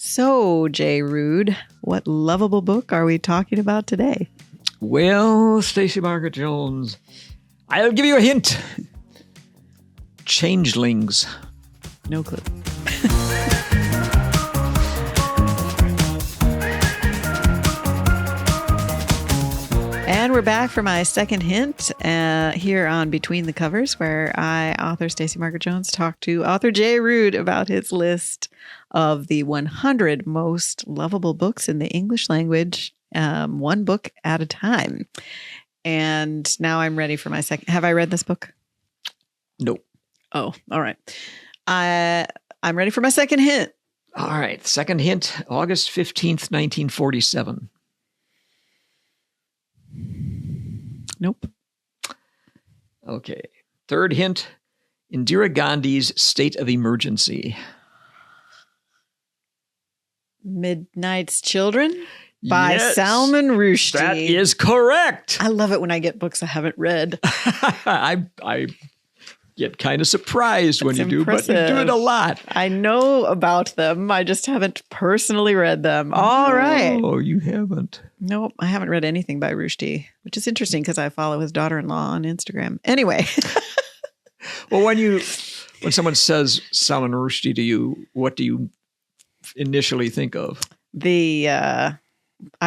So, J. Ruud, what lovable book are we talking about today? Well, Stacey Margaret Jones, I'll give you a hint. Changelings. No clue. And we're back for my second hint here on Between the Covers, where I, author Stacey Margaret Jones, talk to author J. Ruud about his list of the 100 most lovable books in the English language, one book at a time. And now I'm ready for my second. Have I read this book? Nope. Oh, all right. I'm ready for my second hint. All right. Second hint, August 15th, 1947. Nope. Okay. Third hint, Indira Gandhi's State of Emergency. Midnight's Children by Yes, Salman Rushdie. That is correct. I love it when I get books I haven't read. I get kind of surprised when you do, but you do it a lot. I know about them. I just haven't personally read them. All right. Oh, you haven't. Nope, I haven't read anything by Rushdie, which is interesting because I follow his daughter-in-law on Instagram. Anyway. Well, when someone says Salman Rushdie to you, what do you initially think of? I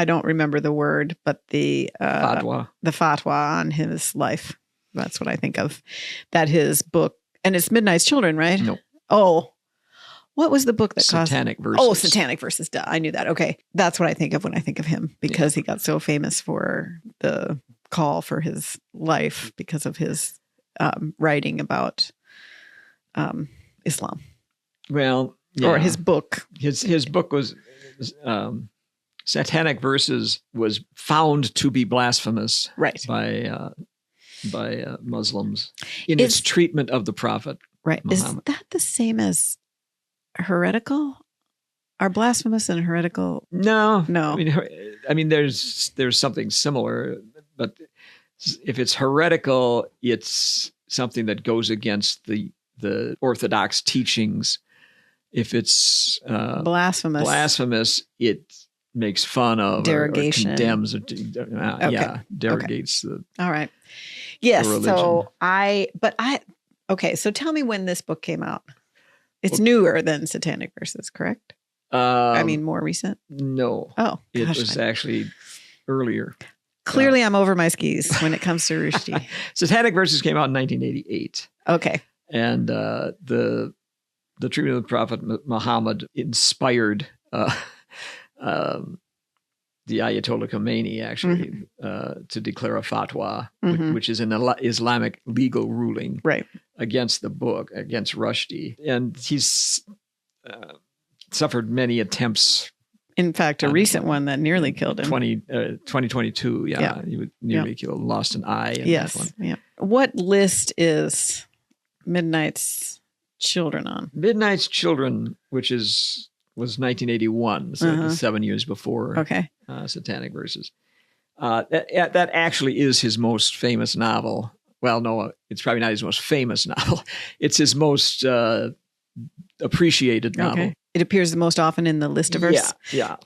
don't remember the word, but the fatwa on his life. That's what I think of. That his book, and it's Midnight's Children, right? No. Oh, what was the book that Satanic Verses. Oh, Satanic Verses. Duh, I knew that. Okay. That's what I think of when I think of him, because he got so famous for the call for his life because of his writing about Islam. Well, yeah. Or his book. His book was Satanic Verses was found to be blasphemous, right, by Muslims in its treatment of the Prophet. Right. Muhammad. Is that the same as heretical? Are blasphemous and heretical? No. I mean, there's something similar, but if it's heretical, it's something that goes against the orthodox teachings. If it's blasphemous, it makes fun of derogation, or condemns, derogates the. All right. Yes. The religion. Okay. So tell me when this book came out. It's newer than Satanic Verses, correct? More recent? No. Oh, it was actually earlier. Clearly, I'm over my skis when it comes to Rushdie. Satanic Verses came out in 1988. Okay. And the treatment of the Prophet Muhammad inspired the Ayatollah Khomeini actually to declare a fatwa, which is an Islamic legal ruling against the book, against Rushdie. And he's suffered many attempts. In fact, a recent one that nearly killed him. 2022, he was nearly killed, lost an eye in that one. Yeah. What list is Midnight's Children on? Midnight's Children, which was 1981, so 7 years before Satanic Verses. That actually is his most famous novel. Well, no, it's probably not his most famous novel. It's his most appreciated novel. It appears the most often in the listiverse. Yeah.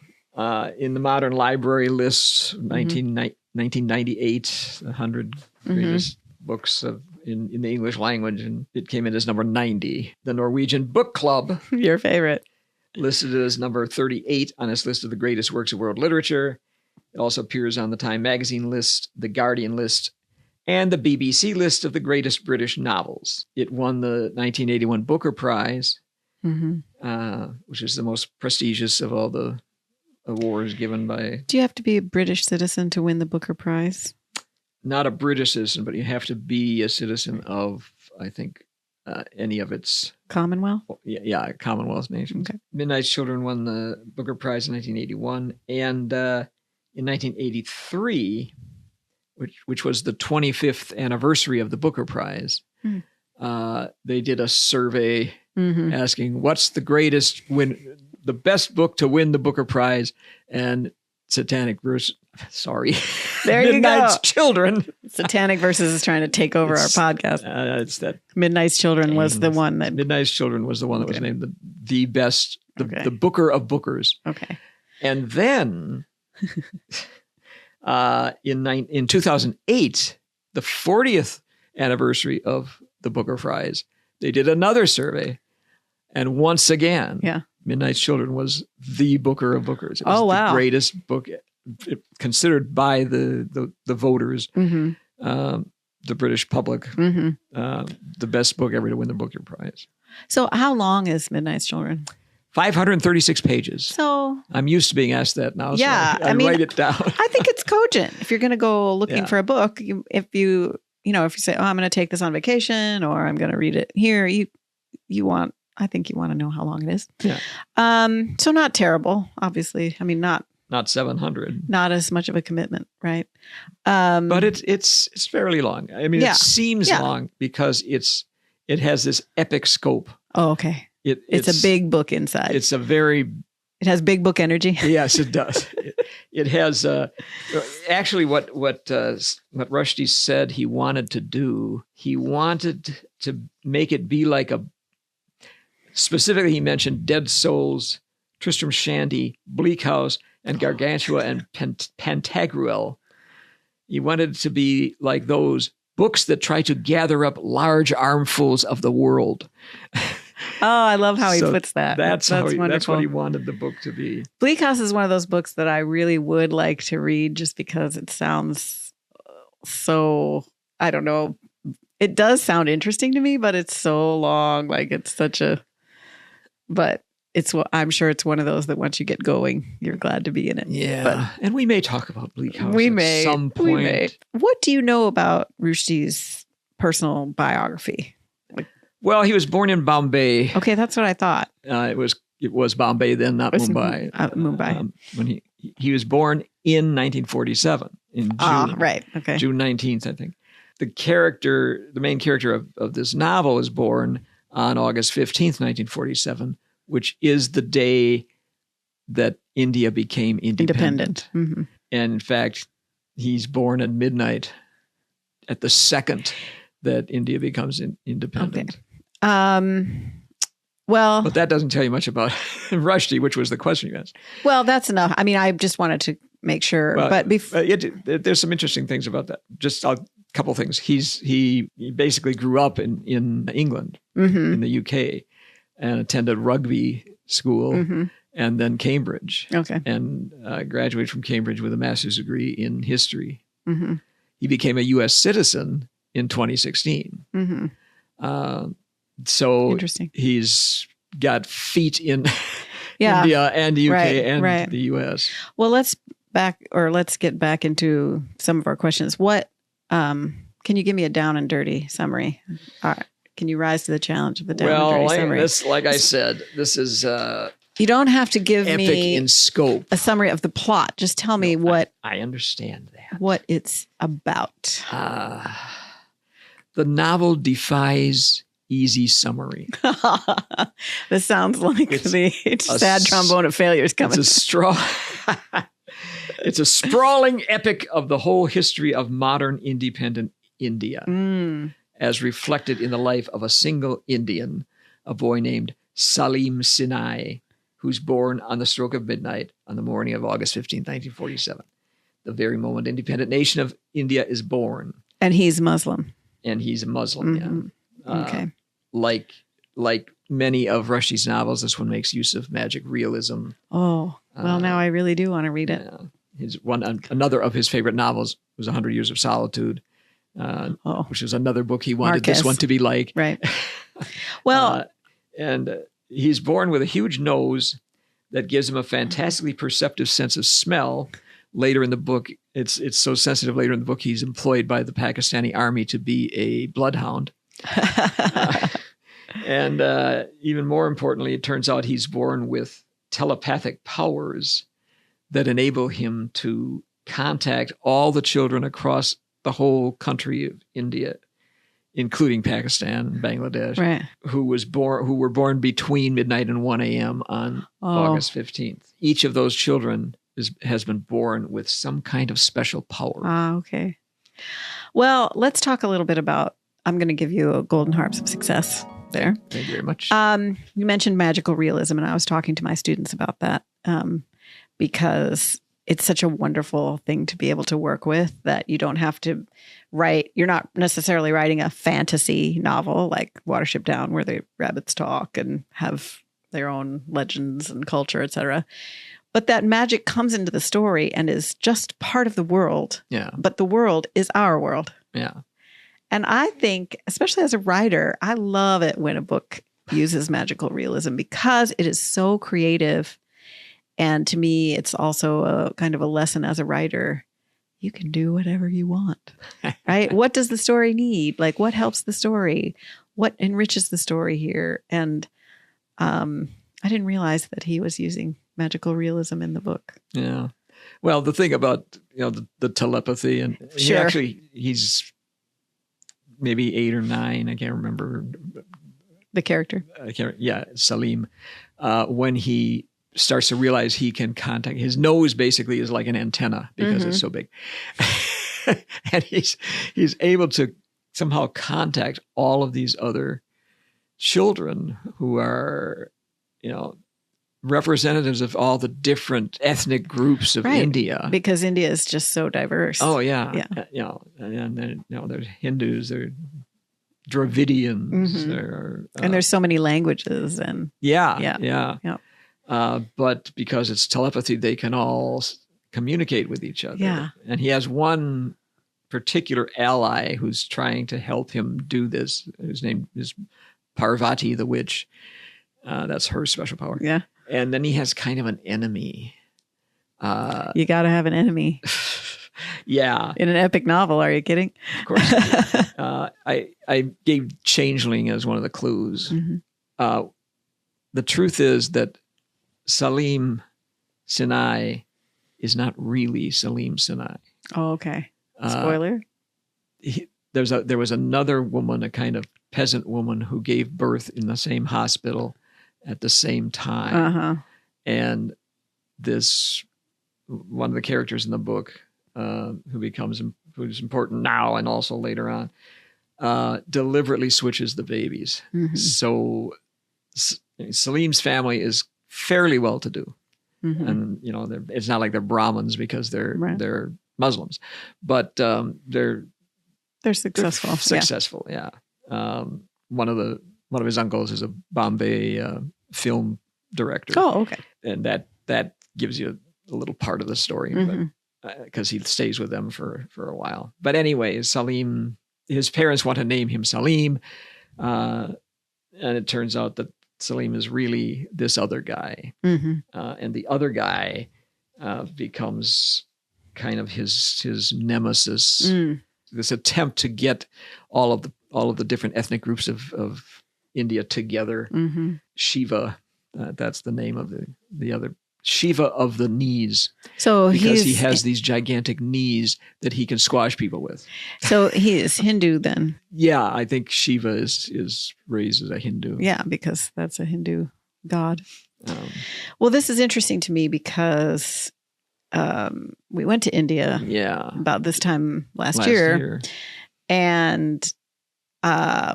In the Modern Library list, 1998, 100 greatest books in the English language, and it came in as number 90. The Norwegian Book Club, your favorite, listed it as number 38 on its list of the greatest works of world literature. It also appears on the Time Magazine list, the Guardian list, and the BBC list of the greatest British novels. It won the 1981 Booker Prize, which is the most prestigious of all the awards given by... Do you have to be a British citizen to win the Booker Prize? Not a British citizen, but you have to be a citizen of, I think, any of its... Commonwealth? Yeah, Commonwealth nations. Okay. Midnight's Children won the Booker Prize in 1981. And in 1983, which was the 25th anniversary of the Booker Prize, they did a survey asking what's the best book to win the Booker Prize, and Satanic Verses, Sorry. There you Midnight's go. Children. Satanic Verses is trying to take over our podcast. It's that Midnight's Children was the one that... Midnight's Children was the one that was named the best, the Booker of Bookers. Okay. And then in 2008, the 40th anniversary of the Booker Prize, they did another survey. And once again, Midnight's Children was the Booker of Bookers. It was the greatest book considered by the voters, the British public, the best book ever to win the Booker Prize. So how long is Midnight's Children? 536 pages. So I'm used to being asked that now. Yeah, so I mean, write it down. I think it's cogent. If you're going to go looking for a book, if you say, oh, I'm going to take this on vacation or I'm going to read it here, I think you want to know how long it is. Yeah. So not terrible, obviously. I mean, not 700. Not as much of a commitment, right? But it's fairly long. I mean, it seems long because it has this epic scope. Oh, okay. It's a big book inside. It has big book energy. Yes, it does. It has actually what Rushdie said he wanted to do. He wanted to make it be like specifically he mentioned Dead Souls, Tristram Shandy, Bleak House, and Gargantua and Pantagruel. He wanted it to be like those books that try to gather up large armfuls of the world. Oh, I love how he puts that. That's what he wanted the book to be. Bleak House is one of those books that I really would like to read just because it sounds so, I don't know. It does sound interesting to me, but it's so long. Like it's I'm sure it's one of those that once you get going, you're glad to be in it. Yeah. And we may talk about Bleak House at some point. We may. What do you know about Rushdie's personal biography? Well, he was born in Bombay. Okay, that's what I thought. It was Bombay then, not Mumbai. Mumbai. When he was born in 1947 in June. Right. Okay. June 19th, I think. The main character of this novel is born on August 15th, 1947, which is the day that India became independent. Mm-hmm. And in fact, he's born at midnight at the second that India becomes independent. Okay. Well, but that doesn't tell you much about Rushdie, which was the question you asked. Well, that's enough. I mean, I just wanted to make sure. Well, there's some interesting things about that. Just a couple things. He basically grew up in England, in the UK, and attended rugby school, and then Cambridge. Okay, and graduated from Cambridge with a master's degree in history. Mm-hmm. He became a U.S. citizen in 2016. So he's got feet in India and the UK and the US. Well, let's get back into some of our questions. What can you give me a down and dirty summary? Can you rise to the challenge of the down and dirty summary? Like I said, this is you don't have to give epic me in scope. A summary of the plot. Just tell me what I understand that. What it's about. The novel defies easy summary. This sounds like the sad trombone of failures coming. It's a sprawling epic of the whole history of modern independent India, as reflected in the life of a single Indian, a boy named Salim Sinai, who's born on the stroke of midnight on the morning of August 15, 1947. The very moment independent nation of India is born. And he's Muslim. And he's a Muslim, okay. Like many of Rushdie's novels, this one makes use of magic realism. Oh, well, now I really do want to read it. Another of his favorite novels was 100 Years of Solitude, which was another book he wanted this one to be like. Right. Well, and he's born with a huge nose that gives him a fantastically perceptive sense of smell. Later in the book, it's so sensitive. Later in the book, he's employed by the Pakistani army to be a bloodhound. And even more importantly, it turns out he's born with telepathic powers that enable him to contact all the children across the whole country of India, including Pakistan and Bangladesh, who were born between midnight and 1 a.m. on August 15th. Each of those children has been born with some kind of special power. Ah, okay. Well, let's talk a little bit about, I'm going to give you a golden harps of success there. Thank you very much. You mentioned magical realism, and I was talking to my students about that because it's such a wonderful thing to be able to work with, that you don't have to write. You're not necessarily writing a fantasy novel like Watership Down, where the rabbits talk and have their own legends and culture, etc. But that magic comes into the story and is just part of the world. Yeah. But the world is our world. Yeah. And I think, especially as a writer, I love it when a book uses magical realism because it is so creative. And to me, it's also a kind of a lesson as a writer. You can do whatever you want, right? What does the story need? Like, what helps the story? What enriches the story here? And I didn't realize that he was using magical realism in the book. Yeah. Well, the thing about, the telepathy, and Sure. he's maybe 8 or 9. I can't remember. The character. Salim. When he starts to realize he can contact, his nose basically is like an antenna because it's so big. And he's able to somehow contact all of these other children who are, representatives of all the different ethnic groups of India. Because India is just so diverse. Oh, yeah. And then, there's Hindus, there's Dravidians. And there's so many languages. And Yeah. But because it's telepathy, they can all communicate with each other. Yeah. And he has one particular ally who's trying to help him do this, whose name is Parvati the witch. That's her special power. Yeah. And then he has kind of an enemy. You got to have an enemy. Yeah. In an epic novel. Are you kidding? Of course. I gave changeling as one of the clues. The truth is that Salim Sinai is not really Salim Sinai. Oh, okay. Spoiler? There was another woman, a kind of peasant woman, who gave birth in the same hospital at the same time. And this, one of the characters in the book, who's important now and also later on, deliberately switches the babies. So Salim's family is fairly well-to-do. And, it's not like they're Brahmins because they're Muslims, but they're successful. Successful, yeah. One of his uncles is a Bombay film director. Oh, okay. And that gives you a little part of the story, because he stays with them for a while. But anyway, Salim, his parents want to name him Salim, and it turns out that Salim is really this other guy, and the other guy becomes kind of his nemesis. This attempt to get all of the different ethnic groups of India together. Shiva, that's the name of the other. Shiva of the knees. So because he has these gigantic knees that he can squash people with. So he is Hindu then? Yeah, I think Shiva is raised as a Hindu. Yeah, because that's a Hindu god. Well, this is interesting to me because we went to India about this time last year. And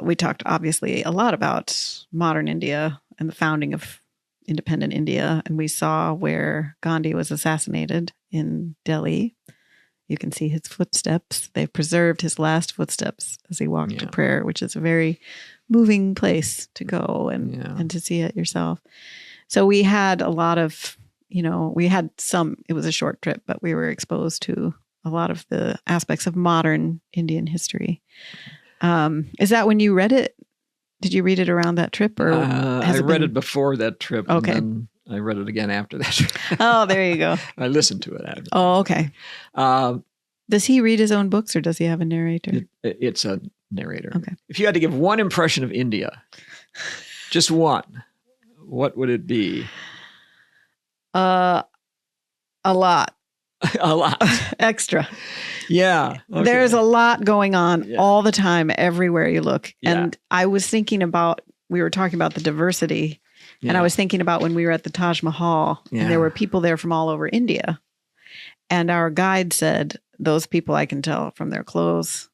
we talked obviously a lot about modern India and the founding of independent India. And we saw where Gandhi was assassinated in Delhi. You can see his footsteps. They've preserved his last footsteps as he walked to prayer, which is a very moving place to go and to see it yourself. So we had a lot of, it was a short trip, but we were exposed to a lot of the aspects of modern Indian history. Is that when you read it? Did you read it around that trip, or I read it before that trip? Okay. And then I read it again after that trip. Oh, there you go. I listened to it after. Oh, okay. Does he read his own books, or does he have a narrator? It's a narrator. Okay. If you had to give one impression of India, just one, what would it be? A lot. A lot. Extra. Yeah. Okay. There's a lot going on all the time, everywhere you look. Yeah. And I was thinking about, we were talking about the diversity, and I was thinking about when we were at the Taj Mahal, and there were people there from all over India. And our guide said, those people, I can tell from their clothes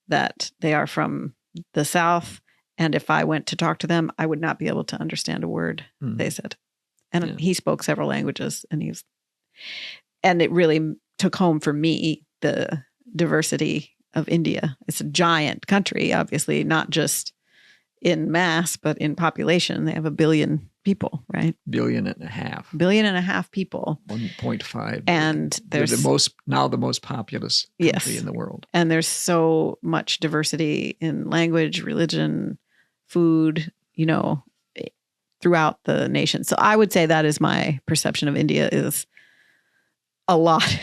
that they are from the South. And if I went to talk to them, I would not be able to understand a word they said. And he spoke several languages, and it really took home for me the diversity of India. It's a giant country, obviously, not just in mass, but in population. They have 1 billion people, right? 1.5 billion. 1.5 billion people. 1.5. And there's the most populous country in the world. And there's so much diversity in language, religion, food, throughout the nation. So I would say that is my perception of India is a lot.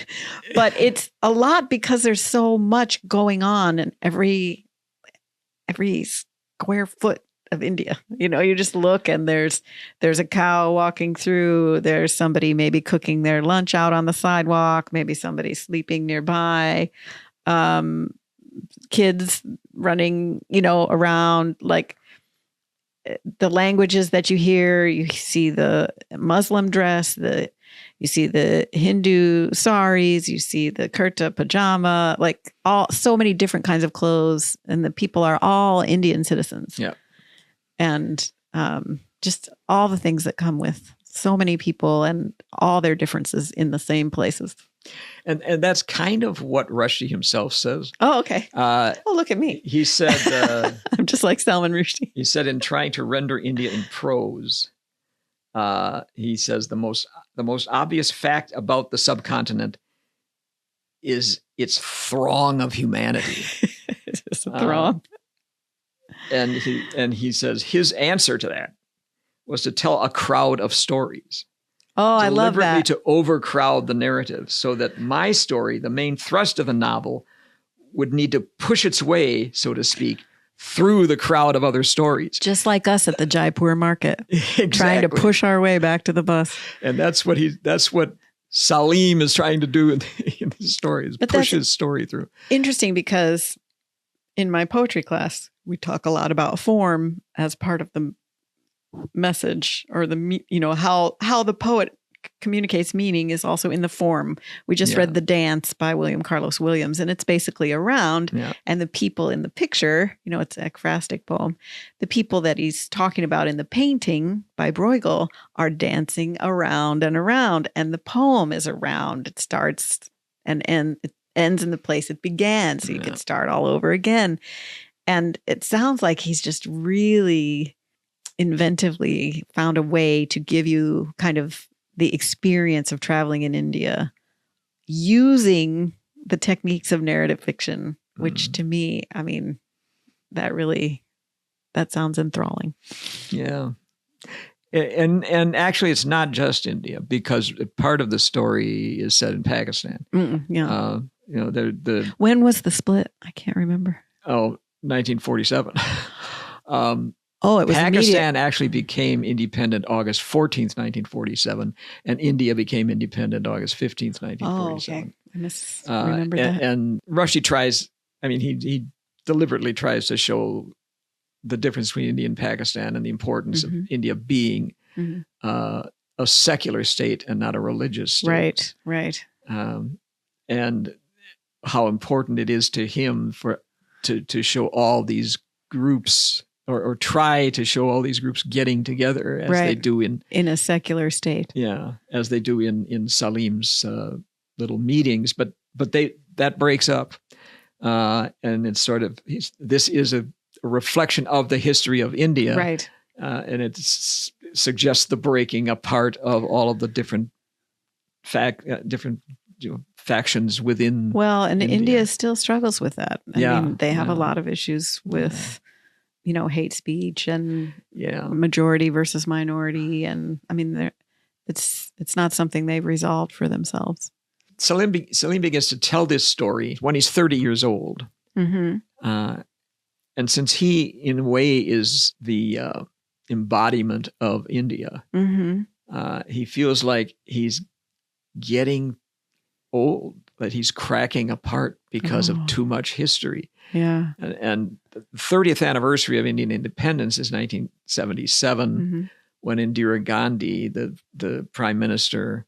But it's a lot because there's so much going on in every square foot of India. You just look and there's a cow walking through, there's somebody maybe cooking their lunch out on the sidewalk, maybe somebody sleeping nearby, kids running, around, like the languages that you hear. You see the Muslim dress, you see the Hindu saris, you see the kurta pajama, like so many different kinds of clothes, and the people are all Indian citizens. Yeah. And just all the things that come with so many people and all their differences in the same places. And that's kind of what Rushdie himself says. Oh, okay. Look at me. He said... I'm just like Salman Rushdie. He said in trying to render India in prose, he says the most obvious fact about the subcontinent is its throng of humanity. It's a throng. And he says his answer to that was to tell a crowd of stories. Oh, I love that. Deliberately to overcrowd the narrative so that my story, the main thrust of the novel, would need to push its way, so to speak, through the crowd of other stories. Just like us at the Jaipur market, Exactly. Trying to push our way back to the bus. And that's what Salim is trying to do in his story, is push his story through. Interesting, because in my poetry class, we talk a lot about form as part of the message, or how the poet communicates meaning is also in the form. We just read The Dance by William Carlos Williams, and it's basically around, and the people in the picture, it's an ekphrastic poem. The people that he's talking about in the painting by Bruegel are dancing around and around, and the poem is around. It starts and it ends in the place it began, so you can start all over again. And it sounds like he's just really inventively found a way to give you kind of the experience of traveling in India using the techniques of narrative fiction, which to me, that sounds enthralling. Yeah. And actually it's not just India, because part of the story is set in Pakistan. When was the split? I can't remember. 1947. It was Pakistan immediate. actually became independent August 14th, 1947, and India became independent August 15th, 1947. I misremembered that. And Rushdie tries, he deliberately tries to show the difference between India and Pakistan and the importance of India being a secular state and not a religious state. Right. And how important it is to him to show all these groups, or try to show all these groups getting together as they do in a secular state. Yeah, as they do in Salim's little meetings, but that breaks up, and it's sort of this is a reflection of the history of India, right? And it suggests the breaking apart of all of the different factions within. Well, and India still struggles with that. I mean, they have a lot of issues with. Hate speech and majority versus minority. And it's not something they've resolved for themselves. Salim begins to tell this story when he's 30 years old. And since he, in a way, is the embodiment of India, he feels like he's getting old, that he's cracking apart because of too much history. Yeah. And the 30th anniversary of Indian independence is 1977, when Indira Gandhi, the prime minister,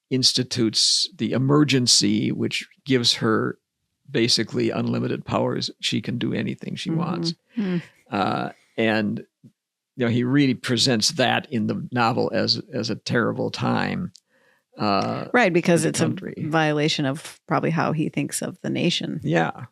institutes the emergency, which gives her basically unlimited powers. She can do anything she wants. And he really presents that in the novel as a terrible time. Right, because it's a violation of probably how he thinks of the nation. Yeah.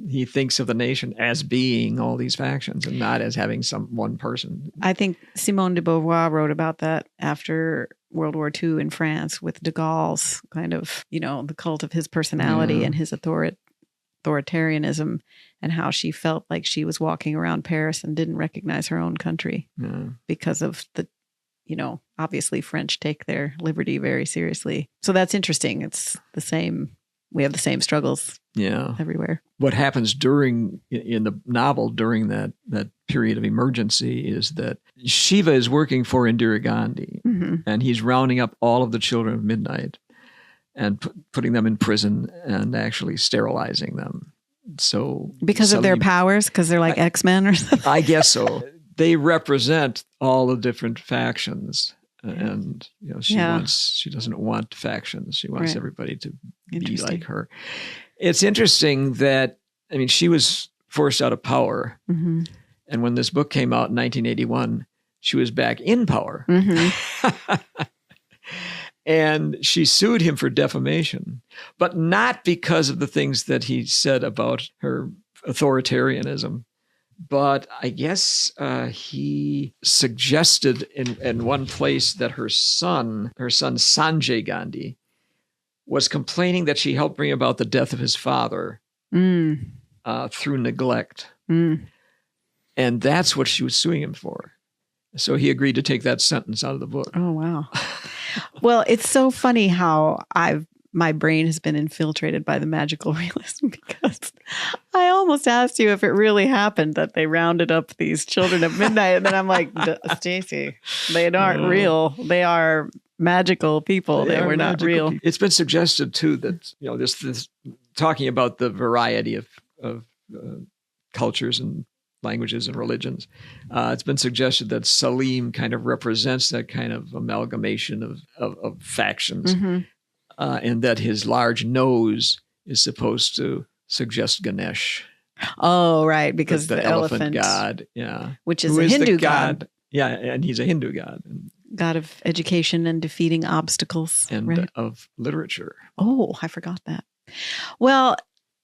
He thinks of the nation as being all these factions and not as having one person. I think Simone de Beauvoir wrote about that after World War II in France with de Gaulle's kind of, the cult of his personality and his authoritarianism, and how she felt like she was walking around Paris and didn't recognize her own country because of the, obviously French take their liberty very seriously. So that's interesting. It's the same. We have the same struggles everywhere. What happens in the novel during that period of emergency is that Shiva is working for Indira Gandhi, and he's rounding up all of the children of midnight and putting them in prison and actually sterilizing them. So because of their powers, because they're like X-Men or something? I guess so. They represent all the different factions. And she doesn't want factions. She wants everybody to be like her. It's interesting that she was forced out of power, and when this book came out in 1981, she was back in power, and she sued him for defamation, but not because of the things that he said about her authoritarianism. But I guess he suggested in one place that her son Sanjay Gandhi, was complaining that she helped bring about the death of his father through neglect. And that's what she was suing him for. So he agreed to take that sentence out of the book. Oh, wow. Well, it's so funny how my brain has been infiltrated by the magical realism, because I almost asked you if it really happened that they rounded up these children at midnight. And then I'm like, Stacy, they aren't real. They are magical people. They were not real. It's been suggested too that, this talking about the variety of cultures and languages and religions. It's been suggested that Salim kind of represents that kind of amalgamation of factions. And that his large nose is supposed to suggest Ganesh. Oh, right, because the elephant god, which is a Hindu god. Yeah, and he's a Hindu god. God of education and defeating obstacles. And of literature. Oh, I forgot that. Well,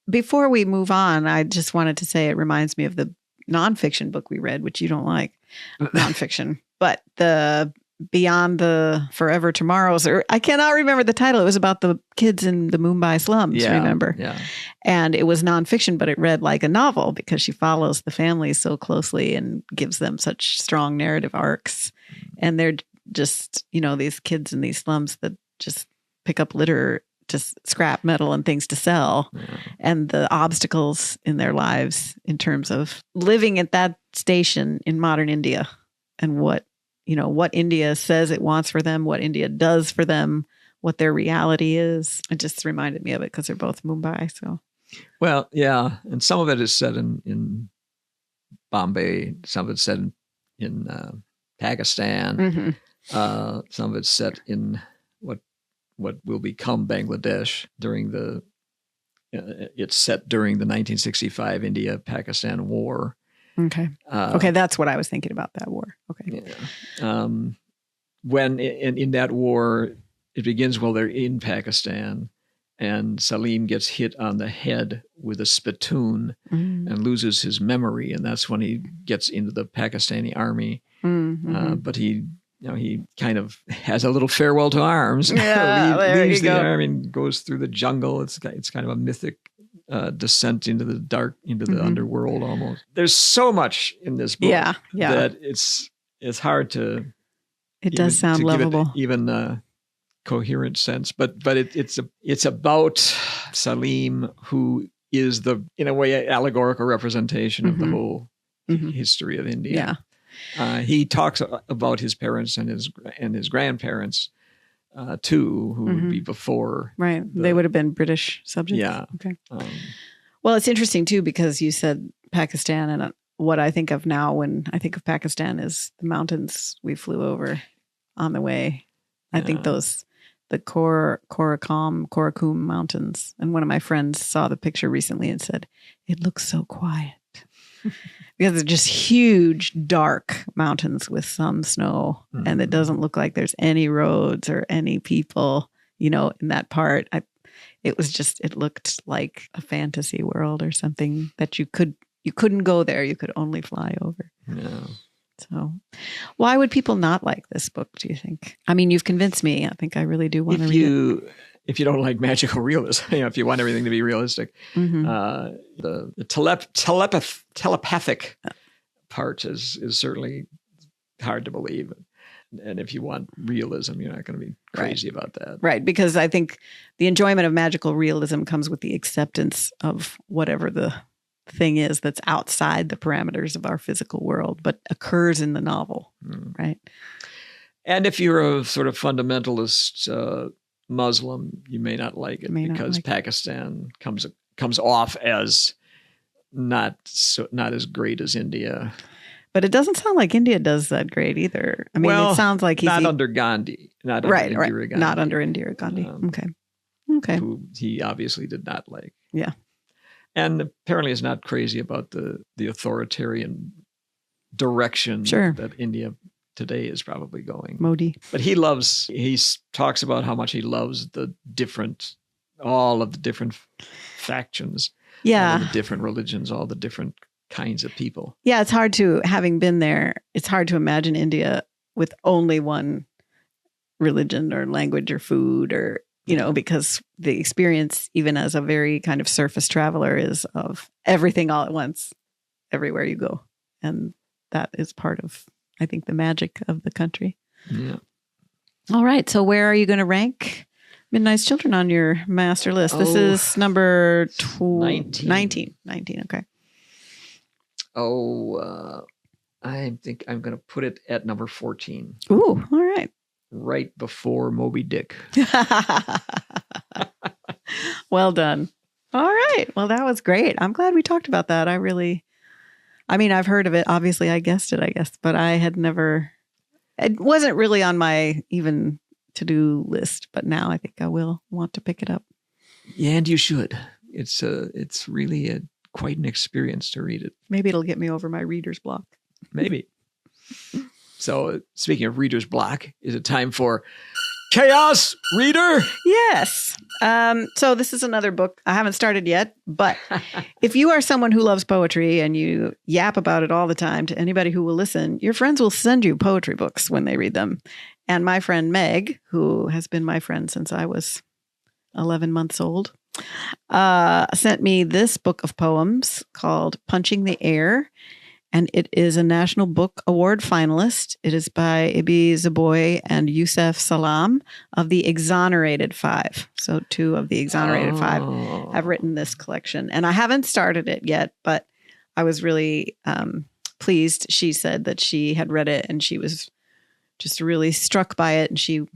before we move on, I just wanted to say it reminds me of the nonfiction book we read, which you don't like, nonfiction, but the Beyond the Forever Tomorrows, or I cannot remember the title. It was about the kids in the Mumbai slums, remember? Yeah. And it was nonfiction, but it read like a novel because she follows the families so closely and gives them such strong narrative arcs. And they're just, these kids in these slums that just pick up litter, just scrap metal and things to sell, and the obstacles in their lives in terms of living at that station in modern India, and what India says it wants for them, what India does for them, what their reality is. It just reminded me of it because they're both Mumbai. So, well, yeah, and some of it is set in Bombay. Some of it's set in Pakistan. Some of it's set in what will become Bangladesh it's set during the 1965 India-Pakistan War. Okay. Okay, that's what I was thinking about, that war. Okay. Yeah. When in that war, it begins while they're in Pakistan, and Salim gets hit on the head with a spittoon and loses his memory, and that's when he gets into the Pakistani army. But he kind of has a little farewell to arms. Yeah, leaves the army and goes through the jungle. It's kind of a mythic descent into the dark, into the underworld almost. There's so much in this book that it's hard to. It does sound lovable. Give it even a coherent sense, but it's about Salim, who is in a way, allegorical representation of the whole history of India. Yeah. He talks about his parents and his grandparents too, who would be before. Right. They would have been British subjects. Yeah. Okay. Well, it's interesting too, because you said Pakistan, and what I think of now when I think of Pakistan is the mountains we flew over on the way. I think those the Karakum Mountains. And one of my friends saw the picture recently and said, it looks so quiet. Because they're just huge, dark mountains with some snow. Mm-hmm. And it doesn't look like there's any roads or any people, in that part. It looked like a fantasy world or something that you couldn't go there. You could only fly over. No. So why would people not like this book, do you think? I mean, you've convinced me. I think I really do want to read it. If you don't like magical realism, if you want everything to be realistic, mm-hmm. The telepathic part is certainly hard to believe. And if you want realism, you're not going to be crazy about that. Right, because I think the enjoyment of magical realism comes with the acceptance of whatever the thing is that's outside the parameters of our physical world, but occurs in the novel, right? And if you're a sort of fundamentalist Muslim, you may not like it because Pakistan comes off as not as great as India. But it doesn't sound like India does that great either. I mean, it sounds like he's not under Gandhi, not under Indira Gandhi. Not under Indira Gandhi. Okay. Who he obviously did not like. Yeah. And apparently is not crazy about the authoritarian direction that India today is probably going. Modi. But he talks about how much he loves all of the different factions. Yeah. All of the different religions, all the different kinds of people. Yeah, having been there, it's hard to imagine India with only one religion or language or food or, because the experience, even as a very kind of surface traveler, is of everything all at once, everywhere you go. And that is part of, I think, the magic of the country. Yeah. All right. So where are you going to rank Midnight's Children on your master list? This is number 19. Okay. I think I'm going to put it at number 14. Ooh, all right. Right before Moby Dick. Well done. All right. Well, that was great. I'm glad we talked about that. I've heard of it. Obviously, I guessed it, I guess, but I had never, it wasn't really on my even to-do list, but now I think I will want to pick it up. Yeah, and you should. It's really quite an experience to read it. Maybe it'll get me over my reader's block. Maybe. So speaking of reader's block, is it time for Chaos Reader? Yes. So this is another book I haven't started yet, but if you are someone who loves poetry and you yap about it all the time to anybody who will listen, your friends will send you poetry books when they read them. And my friend Meg, who has been my friend since I was 11 months old, sent me this book of poems called Punching the Air. And it is a National Book Award finalist. It is by Ibi Zaboy and Youssef Salam of the Exonerated Five. So 2 of the Exonerated Five have written this collection. And I haven't started it yet, but I was really pleased. She said that she had read it and she was just really struck by it. And she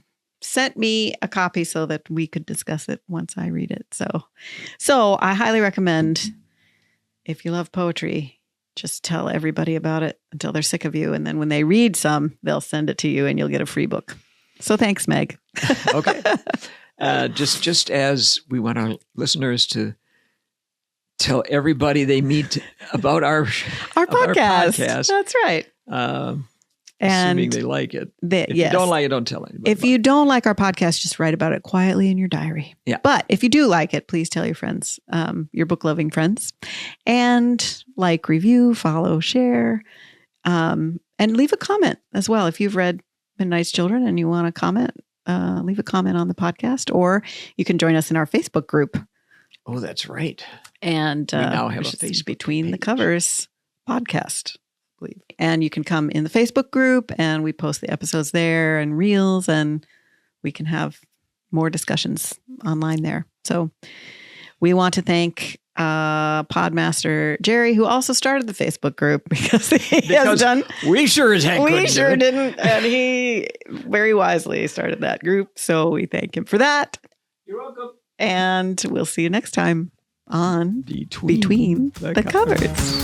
sent me a copy so that we could discuss it once I read it. So I highly recommend, if you love poetry, just tell everybody about it until they're sick of you. And then when they read some, they'll send it to you and you'll get a free book. So thanks, Meg. Okay. Just as we want our listeners to tell everybody they meet about our podcast. That's right. Assuming they like it. If you don't like it, don't tell anybody. If you don't like our podcast, just write about it quietly in your diary. Yeah. But if you do like it, please tell your friends, your book-loving friends. And like, review, follow, share, and leave a comment as well. If you've read Midnight's Children and you want to comment, leave a comment on the podcast. Or you can join us in our Facebook group. Oh, that's right. And we now have a Facebook Between page. the Covers podcast. And you can come in the Facebook group and we post the episodes there and reels, and we can have more discussions online there. So we want to thank Podmaster Jerry, who also started the Facebook group because has done. We sure as heck we sure didn't. And he very wisely started that group. So we thank him for that. You're welcome. And we'll see you next time on Between the Covers.